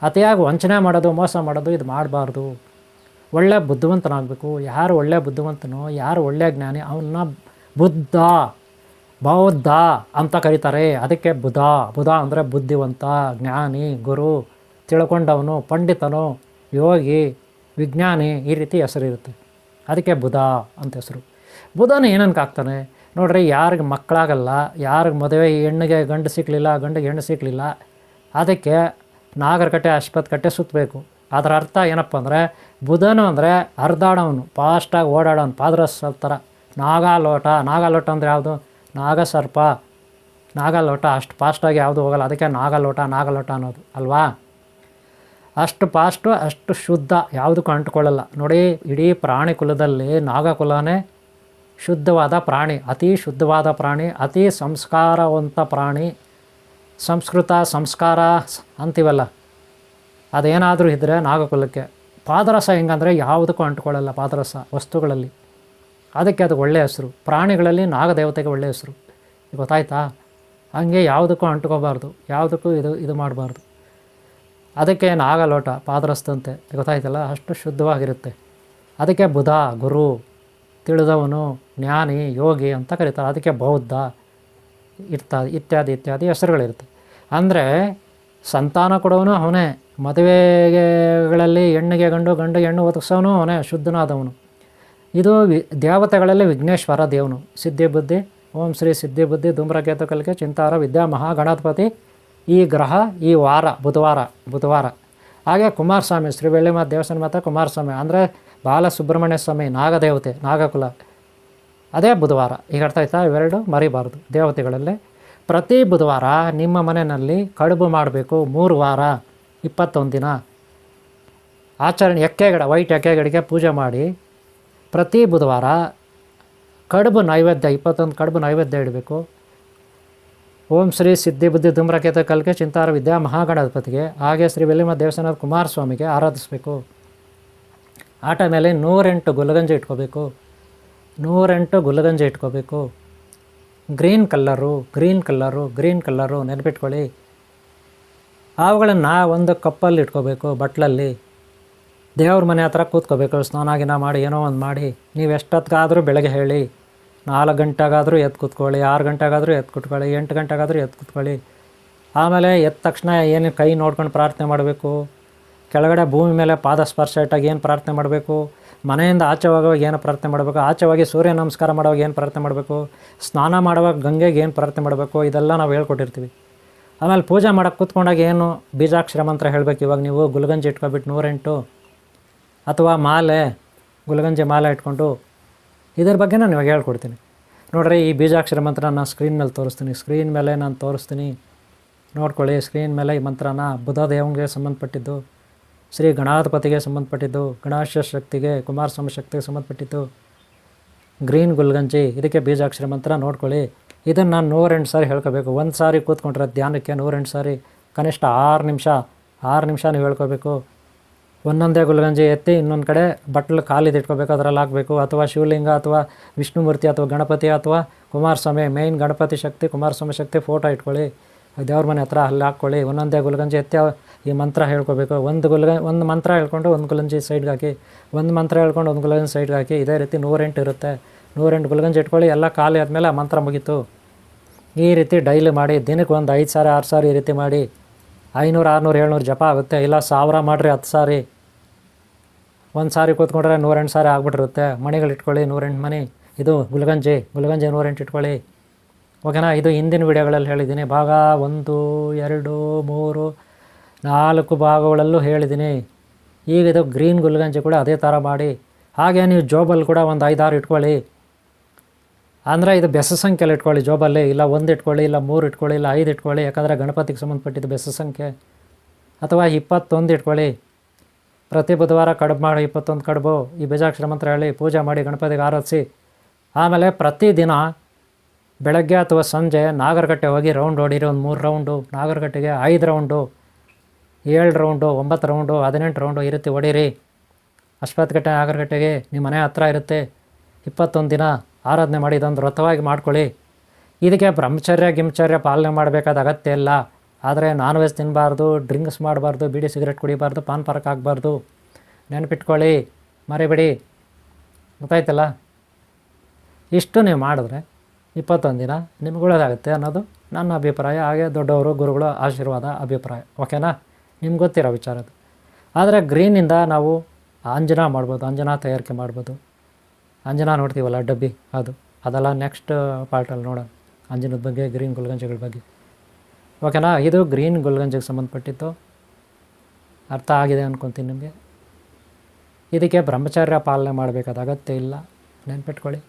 ಅತಿಯಾಗಿ ವಂಚನೆ ಮಾಡೋದು, ಮೋಸ ಮಾಡೋದು, ಇದು ಮಾಡಬಾರ್ದು. ಒಳ್ಳೆ ಬುದ್ಧಿವಂತನಾಗಬೇಕು. ಯಾರು ಒಳ್ಳೆ ಬುದ್ಧಿವಂತನೋ, ಯಾರು ಒಳ್ಳೆ ಜ್ಞಾನಿ, ಅವನ್ನ ಬೌದ್ಧ ಅಂತ ಕರೀತಾರೆ. ಅದಕ್ಕೆ ಬುಧ ಅಂದರೆ ಬುದ್ಧಿವಂತ, ಜ್ಞಾನಿ, ಗುರು, ತಿಳ್ಕೊಂಡವನು, ಪಂಡಿತನು, ಯೋಗಿ, ವಿಜ್ಞಾನಿ, ಈ ರೀತಿ ಹೆಸರಿರುತ್ತೆ. ಅದಕ್ಕೆ ಬುಧ ಅಂತ ಹೆಸರು. ಬುಧನ ಏನಕ್ಕೆ ಆಗ್ತಾನೆ ನೋಡ್ರಿ, ಯಾರಿಗೆ ಮಕ್ಕಳಾಗಲ್ಲ, ಯಾರಿಗೆ ಮದುವೆ ಹೆಣ್ಣಿಗೆ ಗಂಡು ಸಿಕ್ಕಲಿಲ್ಲ, ಗಂಡಿಗೆ ಹೆಣ್ಣು ಸಿಕ್ಕಲಿಲ್ಲ, ಅದಕ್ಕೆ ನಾಗರಕಟ್ಟೆ ಅಶ್ವತ್ಥಕಟ್ಟೆ ಸುತ್ತಬೇಕು. ಅದರ ಅರ್ಥ ಏನಪ್ಪ ಅಂದರೆ, ಬುಧನು ಅಂದರೆ ಹರಿದಾಡೋನು, ಫಾಸ್ಟಾಗಿ ಓಡಾಡೋನು, ಪಾದರಸ ಥರ. ನಾಗಾಲೋಟ ಅಂದರೆ ಯಾವುದು, ನಾಗಸರ್ಪ, ನಾಗಾಲೋಟ ಅಷ್ಟು ಫಾಸ್ಟಾಗಿ ಯಾವುದು ಹೋಗಲ್ಲ, ಅದಕ್ಕೆ ನಾಗಾಲೋಟ ಅನ್ನೋದು ಅಲ್ವಾ. ಅಷ್ಟು ಫಾಸ್ಟು, ಅಷ್ಟು ಶುದ್ಧ, ಯಾವುದಕ್ಕೂ ಅಂಟ್ಕೊಳ್ಳಲ್ಲ. ನೋಡಿ, ಇಡೀ ಪ್ರಾಣಿ ಕುಲದಲ್ಲಿ ನಾಗಕುಲನೇ ಶುದ್ಧವಾದ ಪ್ರಾಣಿ, ಅತಿ ಶುದ್ಧವಾದ ಪ್ರಾಣಿ, ಅತಿ ಸಂಸ್ಕಾರವಂತ ಪ್ರಾಣಿ. ಸಂಸ್ಕಾರ ಅಂತೀವಲ್ಲ, ಅದೇನಾದರೂ ಇದ್ದರೆ ನಾಗಕುಲಕ್ಕೆ. ಪಾದರಸ ಹೆಂಗಂದರೆ ಯಾವುದಕ್ಕೂ ಅಂಟ್ಕೊಳ್ಳಲ್ಲ, ಪಾದರಸ ವಸ್ತುಗಳಲ್ಲಿ. ಅದಕ್ಕೆ ಅದು ಒಳ್ಳೆಯ ಹೆಸರು. ಪ್ರಾಣಿಗಳಲ್ಲಿ ನಾಗದೇವತೆಗೆ ಒಳ್ಳೆಯ ಹೆಸರು, ಗೊತ್ತಾಯ್ತಾ. ಹಂಗೆ ಯಾವುದಕ್ಕೂ ಅಂಟ್ಕೋಬಾರ್ದು, ಯಾವುದಕ್ಕೂ ಇದು ಮಾಡಬಾರ್ದು. ಅದಕ್ಕೆ ನಾಗಲೋಟ ಪಾದರಸದಂತೆ, ಗೊತ್ತಾಯ್ತಲ್ಲ, ಅಷ್ಟು ಶುದ್ಧವಾಗಿರುತ್ತೆ. ಅದಕ್ಕೆ ಬುಧ ಗುರು, ತಿಳಿದವನು, ಜ್ಞಾನಿ, ಯೋಗಿ ಅಂತ ಕರೀತಾರೆ. ಅದಕ್ಕೆ ಬೌದ್ಧ ಇತ್ಯಾದಿ ಹೆಸರುಗಳಿರುತ್ತೆ. ಅಂದರೆ ಸಂತಾನ ಕೊಡೋನು ಅವನೇ, ಮದುವೆಗಳಲ್ಲಿ ಹೆಣ್ಣಿಗೆ ಗಂಡು ಹೆಣ್ಣು ಒದಗಿಸೋನು ಅವನೇ, ಶುದ್ಧನಾದವನು. ಇದು ದೇವತೆಗಳಲ್ಲಿ ವಿಘ್ನೇಶ್ವರ ದೇವನು. ಸಿದ್ಧಿಬುದ್ಧಿ, ಓಂ ಶ್ರೀ ಸಿದ್ಧಿಬುದ್ಧಿ ಧೂಮ್ರಕೇತು ಕಲಿಕೆ ಚಿಂತಾರ ವಿದ್ಯಾ ಮಹಾಗಣಪತಿ. ಈ ಗ್ರಹ ಈ ವಾರ ಬುಧವಾರ. ಹಾಗೆ ಕುಮಾರಸ್ವಾಮಿ, ಶ್ರೀ ಬೆಳ್ಳಿಮಾತ ದೇವಸ್ಥಾನ ಮಾತ್ರ ಕುಮಾರಸ್ವಾಮಿ ಅಂದರೆ ಬಾಲಸುಬ್ರಹ್ಮಣ್ಯ ಸ್ವಾಮಿ, ನಾಗದೇವತೆ, ನಾಗಕುಲ, ಅದೇ ಬುಧವಾರ. ಈಗ ಅರ್ಥ ಆಯ್ತಾ, ಇವೆರಡು ಮರಿಬಾರ್ದು ದೇವತೆಗಳಲ್ಲೇ. ಪ್ರತಿ ಬುಧವಾರ ನಿಮ್ಮ ಮನೆಯಲ್ಲಿ ಕಡುಬು ಮಾಡಬೇಕು. 3 ವಾರ 21 ದಿನ ಆಚರಣೆ. ವೈಟ್ ಎಕ್ಕೆಗಡಿಗೆ ಪೂಜೆ ಮಾಡಿ ಪ್ರತಿ ಬುಧವಾರ ಕಡುಬು ನೈವೇದ್ಯ, 21 ಕಡುಬು ನೈವೇದ್ಯ ಇಡಬೇಕು. ಓಂ ಶ್ರೀ ಸಿದ್ಧಿಬುದ್ಧಿ ಧೂಮ್ರಕೇತು ಕಲಿಕೆ ಚಿಂತಾರ ವಿದ್ಯಾ ಮಹಾಗಣಪತಿಗೆ, ಹಾಗೆ ಶ್ರೀ ಬೆಳ್ಳಿಮಾತ ದೇವಸ್ಥಾನದ ಕುಮಾರಸ್ವಾಮಿಗೆ ಆರಾಧಿಸಬೇಕು. ಆ ಟೈಮಲ್ಲಿ 108 ಗುಲಗಂಜಿ ಇಟ್ಕೋಬೇಕು. 108 ಗುಲಗಂಜಿ ಇಟ್ಕೋಬೇಕು. ಗ್ರೀನ್ ಕಲ್ಲರು ನೆನಪಿಟ್ಕೊಳ್ಳಿ. ಅವುಗಳನ್ನು ಒಂದು ಕಪ್ಪಲ್ಲಿ ಇಟ್ಕೋಬೇಕು, ಬಟ್ಲಲ್ಲಿ. ದೇವ್ರ ಮನೆ ಹತ್ರ ಕೂತ್ಕೋಬೇಕು, ಸ್ನಾನ ಮಾಡಿ ಏನೋ ಒಂದು ಮಾಡಿ. ನೀವು ಎಷ್ಟೊತ್ತಿಗಾದರೂ ಬೆಳಗ್ಗೆ ಹೇಳಿ, 4 ಗಂಟೆಗಾದರೂ ಎದ್ದು ಕೂತ್ಕೊಳ್ಳಿ, 6 ಗಂಟೆಗಾದರೂ ಎದ್ದು ಕೂತ್ಕೊಳ್ಳಿ, 8 ಗಂಟೆಗಾದರೂ ಎದ್ದು ಕೂತ್ಕೊಳ್ಳಿ. ಆಮೇಲೆ ಎದ್ದ ತಕ್ಷಣ ಏನು ಕೈ ನೋಡ್ಕೊಂಡು ಪ್ರಾರ್ಥನೆ ಮಾಡಬೇಕು. ಕೆಳಗಡೆ ಭೂಮಿ ಮೇಲೆ ಪಾದ ಸ್ಪರ್ಶ ಇಟ್ಟಾಗ ಏನು ಪ್ರಾರ್ಥನೆ ಮಾಡಬೇಕು. ಮನೆಯಿಂದ ಆಚೆ ಹೋಗುವಾಗ ಏನು ಪ್ರಾರ್ಥನೆ ಮಾಡಬೇಕು. ಆಚೆ ಹೋಗಿ ಸೂರ್ಯ ನಮಸ್ಕಾರ ಮಾಡುವಾಗ ಏನು ಪ್ರಾರ್ಥನೆ ಮಾಡಬೇಕು. ಸ್ನಾನ ಮಾಡುವಾಗ ಗಂಗೆಗೆ ಏನು ಪ್ರಾರ್ಥನೆ ಮಾಡಬೇಕು. ಇದೆಲ್ಲ ನಾವು ಹೇಳ್ಕೊಟ್ಟಿರ್ತೀವಿ. ಆಮೇಲೆ ಪೂಜೆ ಮಾಡೋಕ್ಕೆ ಕೂತ್ಕೊಂಡಾಗ ಏನು ಬೀಜಾಕ್ಷರ ಮಂತ್ರ ಹೇಳಬೇಕು. ಇವಾಗ ನೀವು ಗುಲ್ಗಂಜಿ ಇಟ್ಕೊಬಿಟ್ಟು 108, ಅಥವಾ ಗುಲ್ಗಂಜಿ ಮಾಲೆ ಇಟ್ಕೊಂಡು, ಇದ್ರ ಬಗ್ಗೆ ನಾನು ಇವಾಗ ಹೇಳ್ಕೊಡ್ತೀನಿ ನೋಡ್ರಿ. ಈ ಬೀಜಾಕ್ಷರ ಮಂತ್ರ ನಾನು ಸ್ಕ್ರೀನ್ ಮೇಲೆ ತೋರಿಸ್ತೀನಿ, ನೋಡ್ಕೊಳ್ಳಿ. ಸ್ಕ್ರೀನ್ ಮೇಲೆ ಈ ಮಂತ್ರನ ಬುಧ ದೇವಂಗೆ ಸಂಬಂಧಪಟ್ಟಿದ್ದು, ಶ್ರೀ ಗಣಾಧಿಪತಿಗೆ ಸಂಬಂಧಪಟ್ಟಿದ್ದು, ಗಣೇಶ ಶಕ್ತಿಗೆ, ಕುಮಾರಸ್ವಾಮಿ ಶಕ್ತಿಗೆ ಸಂಬಂಧಪಟ್ಟಿದ್ದು, ಗ್ರೀನ್ ಗುಲ್ಗಂಜಿ, ಇದಕ್ಕೆ ಬೀಜಾಕ್ಷರ ಮಂತ್ರ ನೋಡ್ಕೊಳ್ಳಿ. ಇದನ್ನು ನಾನು 108 ಸಾರಿ ಹೇಳ್ಕೋಬೇಕು. ಒಂದು ಸಾರಿ ಕೂತ್ಕೊಂಡ್ರೆ ಧ್ಯಾನಕ್ಕೆ 108 ಸಾರಿ, ಕನಿಷ್ಠ 6 ನಿಮಿಷ ನೀವು ಹೇಳ್ಕೋಬೇಕು. ಒಂದೊಂದೇ ಗುಲ್ಗಂಜಿ ಎತ್ತಿ ಇನ್ನೊಂದು ಕಡೆ ಬಟ್ಲು ಖಾಲಿದು ಇಟ್ಕೋಬೇಕು, ಅದರಲ್ಲಿ ಹಾಕಬೇಕು. ಅಥವಾ ಶಿವಲಿಂಗ ಅಥವಾ ವಿಷ್ಣುಮೂರ್ತಿ ಅಥವಾ ಗಣಪತಿ ಅಥವಾ ಕುಮಾರಸ್ವಾಮಿ, ಮೇಯ್ನ್ ಗಣಪತಿ ಶಕ್ತಿ ಕುಮಾರಸ್ವಾಮಿ ಶಕ್ತಿ ಫೋಟೋ ಇಟ್ಕೊಳ್ಳಿ, ದೇವ್ರ ಮನೆ ಹತ್ರ ಅಲ್ಲಿ ಹಾಕ್ಕೊಳ್ಳಿ. ಒಂದೊಂದೇ ಗುಲ್ಗಂಜಿ ಎತ್ತಿ ಈ ಮಂತ್ರ ಹೇಳ್ಕೊಬೇಕು. ಒಂದು ಮಂತ್ರ ಹೇಳ್ಕೊಂಡು ಒಂದು ಗುಲ್ಗಂಜಿ ಸೈಡ್ಗೆ ಹಾಕಿ, ಒಂದು ಮಂತ್ರ ಹೇಳ್ಕೊಂಡು ಒಂದು ಗುಲ್ಗಂಜಿ ಸೈಡ್ಗೆ ಹಾಕಿ. ಇದೇ ರೀತಿ 108 ಇರುತ್ತೆ. 108 ಗುಲ್ಗಂಜಿ ಇಟ್ಕೊಳ್ಳಿ. ಎಲ್ಲ ಖಾಲಿ ಆದಮೇಲೆ ಆ ಮಂತ್ರ ಮುಗೀತು. ಈ ರೀತಿ ಡೈಲಿ ಮಾಡಿ. ದಿನಕ್ಕೆ ಒಂದು 5 ಸಾರಿ 6 ಸಾರಿ ಈ ರೀತಿ ಮಾಡಿ. 500 600 700 ಜಪ ಆಗುತ್ತೆ. ಇಲ್ಲ 1000 ಮಾಡಿರಿ 10 ಸಾರಿ. ಒಂದು ಸಾರಿ ಕೂತ್ಕೊಂಡ್ರೆ 108 ಸಾರಿ ಆಗ್ಬಿಟ್ಟಿರುತ್ತೆ. ಮಣಿಗಳು ಇಟ್ಕೊಳ್ಳಿ 108 ಮಣಿ. ಇದು ಗುಲ್ಗಂಜಿ 108 ಇಟ್ಕೊಳ್ಳಿ. ಓಕೆನಾ? ಇದು ಹಿಂದಿನ ವೀಡಿಯೋಗಳಲ್ಲಿ ಹೇಳಿದ್ದೀನಿ. ಭಾಗ 1 2 3 4 ಭಾಗಗಳಲ್ಲೂ ಹೇಳಿದ್ದೀನಿ. ಈಗ ಇದು ಗ್ರೀನ್ ಗುಲ್ಗಂಜಿ ಕೂಡ ಅದೇ ಥರ ಮಾಡಿ. ಹಾಗೆ ನೀವು ಜೋಬಲ್ಲಿ ಕೂಡ ಒಂದು 5 6 ಇಟ್ಕೊಳ್ಳಿ. ಅಂದರೆ ಇದು ಬೆಸ ಸಂಖ್ಯೆಯಲ್ಲಿ ಇಟ್ಕೊಳ್ಳಿ ಜೋಬಲ್ಲಿ. ಇಲ್ಲ 1 ಇಟ್ಕೊಳ್ಳಿ, ಇಲ್ಲ 3 ಇಟ್ಕೊಳ್ಳಿ, ಇಲ್ಲ 5 ಇಟ್ಕೊಳ್ಳಿ. ಯಾಕಂದರೆ ಗಣಪತಿಗೆ ಸಂಬಂಧಪಟ್ಟಿದ್ದು ಬೆಸ ಸಂಖ್ಯೆ. ಅಥವಾ 21 ಇಟ್ಕೊಳ್ಳಿ. ಪ್ರತಿ ಬುಧವಾರ ಕಡುಬು ಮಾಡಿ 21 ಕಡುಬು ಈ ಬೀಜಾಕ್ಷರ ಮಂತ್ರ ಹೇಳಿ ಪೂಜೆ ಮಾಡಿ ಗಣಪತಿಗೆ ಆರಾಧಿಸಿ. ಆಮೇಲೆ ಪ್ರತಿದಿನ ಬೆಳಗ್ಗೆ ಅಥವಾ ಸಂಜೆ ನಾಗರಕಟ್ಟೆ ಹೋಗಿ ರೌಂಡ್ ಹೊಡೀರಿ. ಒಂದು 3 ರೌಂಡು ನಾಗರಕಟ್ಟೆಗೆ, 5 ರೌಂಡು, 7 ರೌಂಡು, 9 ರೌಂಡು, 18 ರೌಂಡು ಈ ರೀತಿ ಹೊಡೀರಿ. ಅಶ್ವತ್ಥಕಟ್ಟೆ ನಾಗರಕಟ್ಟೆಗೆ ನಿಮ್ಮ ಮನೆ ಹತ್ರ ಇರುತ್ತೆ. 21 ದಿನ ಆರಾಧನೆ ಮಾಡಿ ಇದೊಂದು ವ್ರತವಾಗಿ ಮಾಡ್ಕೊಳ್ಳಿ. ಇದಕ್ಕೆ ಬ್ರಹ್ಮಚರ್ಯ ಪಾಲನೆ ಮಾಡಬೇಕಾದ ಅಗತ್ಯ ಇಲ್ಲ. ಆದರೆ ನಾನ್ ವೆಜ್ ತಿನ್ನಬಾರ್ದು, ಡ್ರಿಂಕ್ಸ್ ಮಾಡಬಾರ್ದು, ಬೀಡಿ ಸಿಗರೆಟ್ ಕುಡಿಬಾರ್ದು, ಪಾನ್ ಪರಕ್ ಆಗಬಾರ್ದು. ನೆನಪಿಟ್ಕೊಳ್ಳಿ, ಮರಿಬೇಡಿ. ಗೊತ್ತಾಯ್ತಲ್ಲ? ಇಷ್ಟು ನೀವು ಮಾಡಿದ್ರೆ 21 ದಿನ ನಿಮ್ಗೆ ಒಳ್ಳೆಯದಾಗುತ್ತೆ ಅನ್ನೋದು ನನ್ನ ಅಭಿಪ್ರಾಯ. ಹಾಗೆ ದೊಡ್ಡವರು ಗುರುಗಳು ಆಶೀರ್ವಾದ ಅಭಿಪ್ರಾಯ. ಓಕೆನಾ? ನಿಮ್ಗೆ ಗೊತ್ತಿರೋ ವಿಚಾರ ಅದು. ಆದರೆ ಗ್ರೀನಿಂದ ನಾವು ಅಂಜನಾ ಮಾಡ್ಬೋದು, ಅಂಜನಾ ತಯಾರಿಕೆ ಮಾಡ್ಬೋದು. ಅಂಜನಾ ನೋಡ್ತೀವಲ್ಲ ಡಬ್ಬಿ, ಅದೆಲ್ಲ ನೆಕ್ಸ್ಟ್ ಪಾರ್ಟಲ್ಲಿ ನೋಡೋಣ. ಅಂಜನದ ಬಗ್ಗೆ, ಗ್ರೀನ್ ಗುಲ್ಗಂಜಿಗಳ ಬಗ್ಗೆ. ಓಕೆನಾ? ಇದು ಗ್ರೀನ್ ಗುಲ್ಗಂಜಿಗೆ ಸಂಬಂಧಪಟ್ಟಿತ್ತು. ಅರ್ಥ ಆಗಿದೆ ಅಂದ್ಕೊತೀನಿ ನಿಮಗೆ. ಇದಕ್ಕೆ ಬ್ರಹ್ಮಚರ್ಯ ಪಾಲನೆ ಮಾಡಬೇಕಾದ ಅಗತ್ಯ ಇಲ್ಲ. ನೆನ್ಪಿಟ್ಕೊಳ್ಳಿ.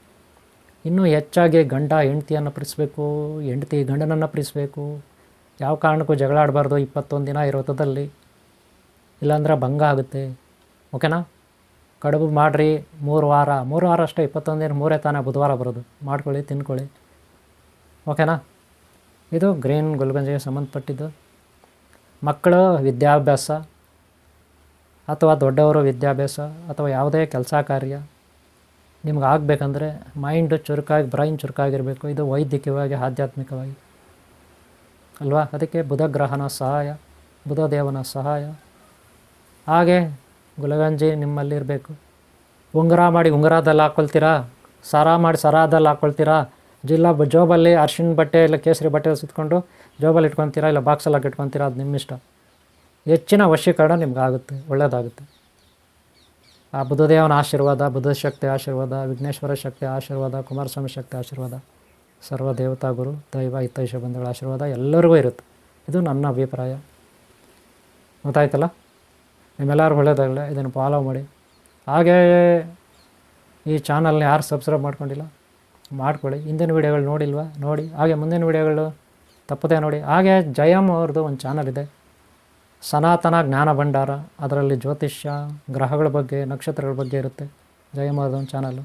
ಇನ್ನೂ ಹೆಚ್ಚಾಗಿ ಗಂಡ ಹೆಂಡ್ತಿಯನ್ನು ಪ್ರೀತಿಸ್ಬೇಕು, ಹೆಂಡ್ತಿ ಗಂಡನನ್ನು ಪ್ರೀತಿಸ್ಬೇಕು. ಯಾವ ಕಾರಣಕ್ಕೂ ಜಗಳ ಆಡಬಾರ್ದು 21 ದಿನ ಇರೋತದಲ್ಲಿ. ಇಲ್ಲಾಂದ್ರೆ ಭಂಗ ಆಗುತ್ತೆ. ಓಕೆನಾ? ಕಡುಬು ಮಾಡಿರಿ 3 ವಾರ ಅಷ್ಟೇ. 21 ದಿನ 3 ತಾನೇ ಬುಧವಾರ ಬರೋದು. ಮಾಡ್ಕೊಳ್ಳಿ, ತಿನ್ಕೊಳ್ಳಿ. ಓಕೆನಾ? ಇದು ಗ್ರೀನ್ ಗುಲ್ಗಂಜಿಗೆ ಸಂಬಂಧಪಟ್ಟಿದ್ದು. ಮಕ್ಕಳು ವಿದ್ಯಾಭ್ಯಾಸ ಅಥವಾ ದೊಡ್ಡವರು ವಿದ್ಯಾಭ್ಯಾಸ ಅಥವಾ ಯಾವುದೇ ಕೆಲಸ ಕಾರ್ಯ ನಿಮ್ಗೆ ಆಗಬೇಕಂದ್ರೆ ಮೈಂಡು ಚುರುಕಾಗಿ, ಬ್ರೈನ್ ಚುರುಕಾಗಿರಬೇಕು. ಇದು ವೈದ್ಯಕೀಯವಾಗಿ, ಆಧ್ಯಾತ್ಮಿಕವಾಗಿ ಅಲ್ವಾ? ಅದಕ್ಕೆ ಬುಧ ಗ್ರಹನ ಸಹಾಯ, ಬುಧದೇವನ ಸಹಾಯ. ಹಾಗೆ ಗುಲ್ಗಂಜಿ ನಿಮ್ಮಲ್ಲಿರಬೇಕು. ಉಂಗುರ ಮಾಡಿ ಉಂಗುರದಲ್ಲಿ ಹಾಕ್ಕೊಳ್ತೀರಾ, ಸರ ಮಾಡಿ ಸರಾದಲ್ಲಿ ಹಾಕ್ಕೊಳ್ತೀರಾ, ಜೋಬಲ್ಲಿ ಅರ್ಶಿಣ ಬಟ್ಟೆ ಇಲ್ಲ ಕೇಸರಿ ಬಟ್ಟೆ ಸುತ್ಕೊಂಡು ಜೋಬಲ್ಲಿ ಇಟ್ಕೊತೀರಾ, ಇಲ್ಲ ಬಾಕ್ಸಲ್ಲಿ ಹಾಕಿ ಇಟ್ಕೊತೀರಾ, ಅದು ನಿಮ್ಮ ಇಷ್ಟ. ಹೆಚ್ಚಿನ ವಶೀಕರಣ ನಿಮ್ಗೆ ಆಗುತ್ತೆ, ಒಳ್ಳೆಯದಾಗುತ್ತೆ. ಆ ಬುಧದೇವನ ಆಶೀರ್ವಾದ, ಬುಧಶಕ್ತಿ ಆಶೀರ್ವಾದ, ವಿಘ್ನೇಶ್ವರ ಶಕ್ತಿ ಆಶೀರ್ವಾದ, ಕುಮಾರಸ್ವಾಮಿ ಶಕ್ತಿ ಆಶೀರ್ವಾದ, ಸರ್ವ ದೇವತಾ ಗುರು ದೈವ ಹಿತೈಷ ಬಂಧುಗಳ ಆಶೀರ್ವಾದ ಎಲ್ಲರಿಗೂ ಇರುತ್ತೆ. ಇದು ನನ್ನ ಅಭಿಪ್ರಾಯ. ಗೊತ್ತಾಯ್ತಲ್ಲ? ನಿಮ್ಮೆಲ್ಲರೂ ಒಳ್ಳೆಯದಾಗಲಿ. ಇದನ್ನು ಫಾಲೋ ಮಾಡಿ. ಹಾಗೇ ಈ ಚಾನಲ್ನ ಯಾರು ಸಬ್ಸ್ಕ್ರೈಬ್ ಮಾಡ್ಕೊಂಡಿಲ್ಲ ಮಾಡ್ಕೊಳ್ಳಿ. ಹಿಂದಿನ ವೀಡಿಯೋಗಳು ನೋಡಿಲ್ವಾ? ನೋಡಿ. ಹಾಗೆ ಮುಂದಿನ ವೀಡಿಯೋಗಳು ತಪ್ಪದೇ ನೋಡಿ. ಹಾಗೆ ಜಯಮ್ ಅವ್ರದ್ದು ಒಂದು ಚಾನಲ್ ಇದೆ, ಸನಾತನ ಜ್ಞಾನ ಭಂಡಾರ. ಅದರಲ್ಲಿ ಜ್ಯೋತಿಷ್ಯ, ಗ್ರಹಗಳ ಬಗ್ಗೆ, ನಕ್ಷತ್ರಗಳ ಬಗ್ಗೆ ಇರುತ್ತೆ. ಜಯಮ್ ಅವ್ರದ್ದು ಒಂದು ಚಾನಲ್ಲು.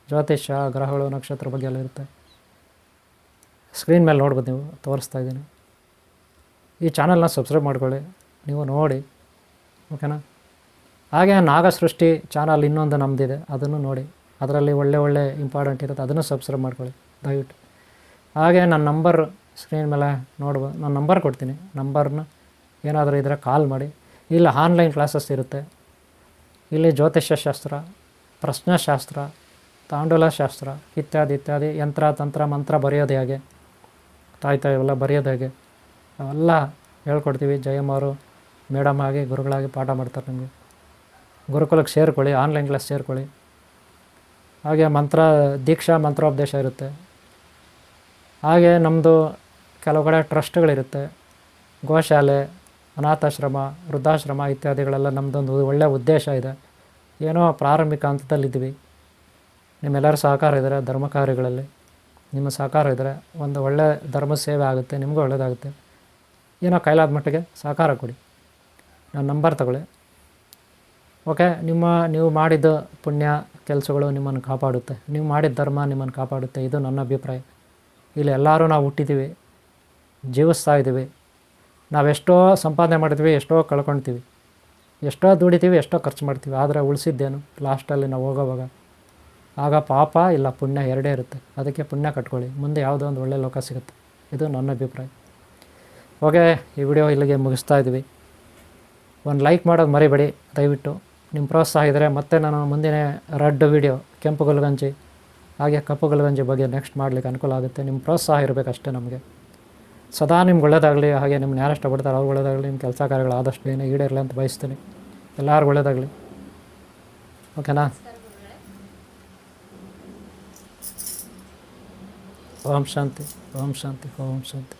ಜ್ಯೋತಿಷ್ಯ, ಗ್ರಹಗಳು, ನಕ್ಷತ್ರ ಬಗ್ಗೆ ಎಲ್ಲ ಇರುತ್ತೆ. ಸ್ಕ್ರೀನ್ ಮೇಲೆ ನೋಡ್ಬೋದು, ನೀವು ತೋರಿಸ್ತಾ ಇದ್ದೀನಿ. ಈ ಚಾನಲ್ನ ಸಬ್ಸ್ಕ್ರೈಬ್ ಮಾಡ್ಕೊಳ್ಳಿ, ನೀವು ನೋಡಿ. ಓಕೆನಾ? ಹಾಗೆ ನಾಗಸೃಷ್ಟಿ ಚಾನಲ್ ಇನ್ನೊಂದು ನಮ್ಮದಿದೆ, ಅದನ್ನು ನೋಡಿ. ಅದರಲ್ಲಿ ಒಳ್ಳೆ ಇಂಪಾರ್ಟೆಂಟ್ ಇರುತ್ತೆ, ಅದನ್ನು ಸಬ್ಸ್ಕ್ರೈಬ್ ಮಾಡ್ಕೊಳ್ಳಿ ದಯವಿಟ್ಟು. ಹಾಗೆ ನನ್ನ ನಂಬರ್ ಸ್ಕ್ರೀನ್ ಮೇಲೆ ನೋಡ್ಬೋದು. ನಾನು ನಂಬರ್ ಕೊಡ್ತೀನಿ. ನಂಬರ್ನ ಏನಾದರೂ ಇದ್ದರೆ ಕಾಲ್ ಮಾಡಿ. ಇಲ್ಲಿ ಆನ್ಲೈನ್ ಕ್ಲಾಸಸ್ ಇರುತ್ತೆ. ಇಲ್ಲಿ ಜ್ಯೋತಿಷ್ಯ ಶಾಸ್ತ್ರ, ಪ್ರಶ್ನೆಶಾಸ್ತ್ರ, ತಾಂಡೂಲ ಶಾಸ್ತ್ರ ಇತ್ಯಾದಿ ಯಂತ್ರ ತಂತ್ರ ಮಂತ್ರ ಬರೆಯೋದು ಹೇಗೆ, ತಾಯ್ತಾ ಇವೆಲ್ಲ ಬರೆಯೋದು ಹೇಗೆ ಅವೆಲ್ಲ ಹೇಳ್ಕೊಡ್ತೀವಿ. ಜಯಮ್ ಅವರು ಮೇಡಮ್ ಆಗಿ ಗುರುಗಳಾಗಿ ಪಾಠ ಮಾಡ್ತಾರೆ ನಿಮಗೆ. ಗುರುಕುಲಕ್ಕೆ ಸೇರ್ಕೊಳ್ಳಿ, ಆನ್ಲೈನ್ ಕ್ಲಾಸ್ ಸೇರ್ಕೊಳ್ಳಿ. ಹಾಗೆ ದೀಕ್ಷಾ ಮಂತ್ರೋಪದೇಶ ಇರುತ್ತೆ. ಹಾಗೆ ನಮ್ಮದು ಕೆಲವು ಕಡೆ ಟ್ರಸ್ಟ್ಗಳಿರುತ್ತೆ, ಗೋಶಾಲೆ, ಅನಾಥಾಶ್ರಮ, ವೃದ್ಧಾಶ್ರಮ ಇತ್ಯಾದಿಗಳೆಲ್ಲ ನಮ್ಮದೊಂದು ಒಳ್ಳೆಯ ಉದ್ದೇಶ ಇದೆ. ಏನೋ ಪ್ರಾರಂಭಿಕ ಹಂತದಲ್ಲಿದ್ದೀವಿ. ನಿಮ್ಮೆಲ್ಲರ ಸಹಕಾರ ಇದ್ದರೆ ಧರ್ಮ ಕಾರ್ಯಗಳಲ್ಲಿ ನಿಮ್ಮ ಸಹಕಾರ ಇದ್ದರೆ ಒಂದು ಒಳ್ಳೆಯ ಧರ್ಮ ಸೇವೆ ಆಗುತ್ತೆ, ನಿಮಗೂ ಒಳ್ಳೆಯದಾಗುತ್ತೆ. ಏನೋ ಕೈಲಾದ ಮಟ್ಟಿಗೆ ಸಹಕಾರ ಕೊಡಿ. ನನ್ನ ನಂಬರ್ ತಗೊಳ್ಳಿ. ಓಕೆ? ನೀವು ಮಾಡಿದ ಪುಣ್ಯ ಕೆಲಸಗಳು ನಿಮ್ಮನ್ನು ಕಾಪಾಡುತ್ತೆ, ನೀವು ಮಾಡಿದ ಧರ್ಮ ನಿಮ್ಮನ್ನು ಕಾಪಾಡುತ್ತೆ. ಇದು ನನ್ನ ಅಭಿಪ್ರಾಯ. ಇಲ್ಲಿ ಎಲ್ಲರೂ ನಾವು ಹುಟ್ಟಿದ್ದೀವಿ, ಜೀವಿಸ್ತಾ ಇದ್ದೀವಿ. ನಾವೆಷ್ಟೋ ಸಂಪಾದನೆ ಮಾಡಿದ್ವಿ, ಎಷ್ಟೋ ಕಳ್ಕೊಳ್ತೀವಿ. ಎಷ್ಟೋ ದುಡಿತೀವಿ, ಎಷ್ಟೋ ಖರ್ಚು ಮಾಡ್ತೀವಿ, ಆದರೆ ಉಳಿಸಿದ್ದೇನು ಲಾಸ್ಟಲ್ಲಿ ನಾವು ಹೋಗೋವಾಗ? ಆಗ ಪಾಪ ಇಲ್ಲ ಪುಣ್ಯ ಎರಡೇ ಇರುತ್ತೆ. ಅದಕ್ಕೆ ಪುಣ್ಯ ಕಟ್ಕೊಳ್ಳಿ, ಮುಂದೆ ಯಾವುದೋ ಒಂದು ಒಳ್ಳೆಯ ಲೋಕ ಸಿಗುತ್ತೆ. ಇದು ನನ್ನ ಅಭಿಪ್ರಾಯ. ಓಕೆ, ಈ ವಿಡಿಯೋ ಇಲ್ಲಿಗೆ ಮುಗಿಸ್ತಾ ಇದ್ವಿ. ಒಂದು ಲೈಕ್ ಮಾಡೋದು ಮರಿಬೇಡಿ ದಯವಿಟ್ಟು. ನಿಮ್ಮ ಪ್ರೋತ್ಸಾಹ ಇದ್ದರೆ ಮತ್ತೆ ನಾನು ಮುಂದಿನ ರೆಡ್ ವಿಡಿಯೋ ಕೆಂಪು ಗುಲ್ಗಂಜಿ ಹಾಗೆ ಕಪ್ಪು ಗುಲ್ಗಂಜಿ ಬಗ್ಗೆ ನೆಕ್ಸ್ಟ್ ಮಾಡಲಿಕ್ಕೆ ಅನುಕೂಲ ಆಗುತ್ತೆ. ನಿಮ್ಮ ಪ್ರೋತ್ಸಾಹ ಇರಬೇಕಷ್ಟೇ ನಮಗೆ. ಸದಾ ನಿಮ್ಗೆ ಒಳ್ಳೆಯದಾಗಲಿ, ಹಾಗೆ ನಿಮ್ಮನ್ನ ಯಾರು ಇಷ್ಟಪಡ್ತಾರೆ ಅವ್ರು ಒಳ್ಳೆಯದಾಗಲಿ, ನಿಮ್ಮ ಕೆಲಸ ಕಾರ್ಯಗಳು ಆದಷ್ಟು ಬೇಗ ಈಡೇರಲಿ ಅಂತ ಬಯಸ್ತೀನಿ. ಎಲ್ಲರಿಗೂ ಒಳ್ಳೆಯದಾಗಲಿ. ಓಕೆನಾ? ಓಂ ಶಾಂತಿ, ಓಂ ಶಾಂತಿ, ಓಂ ಶಾಂತಿ.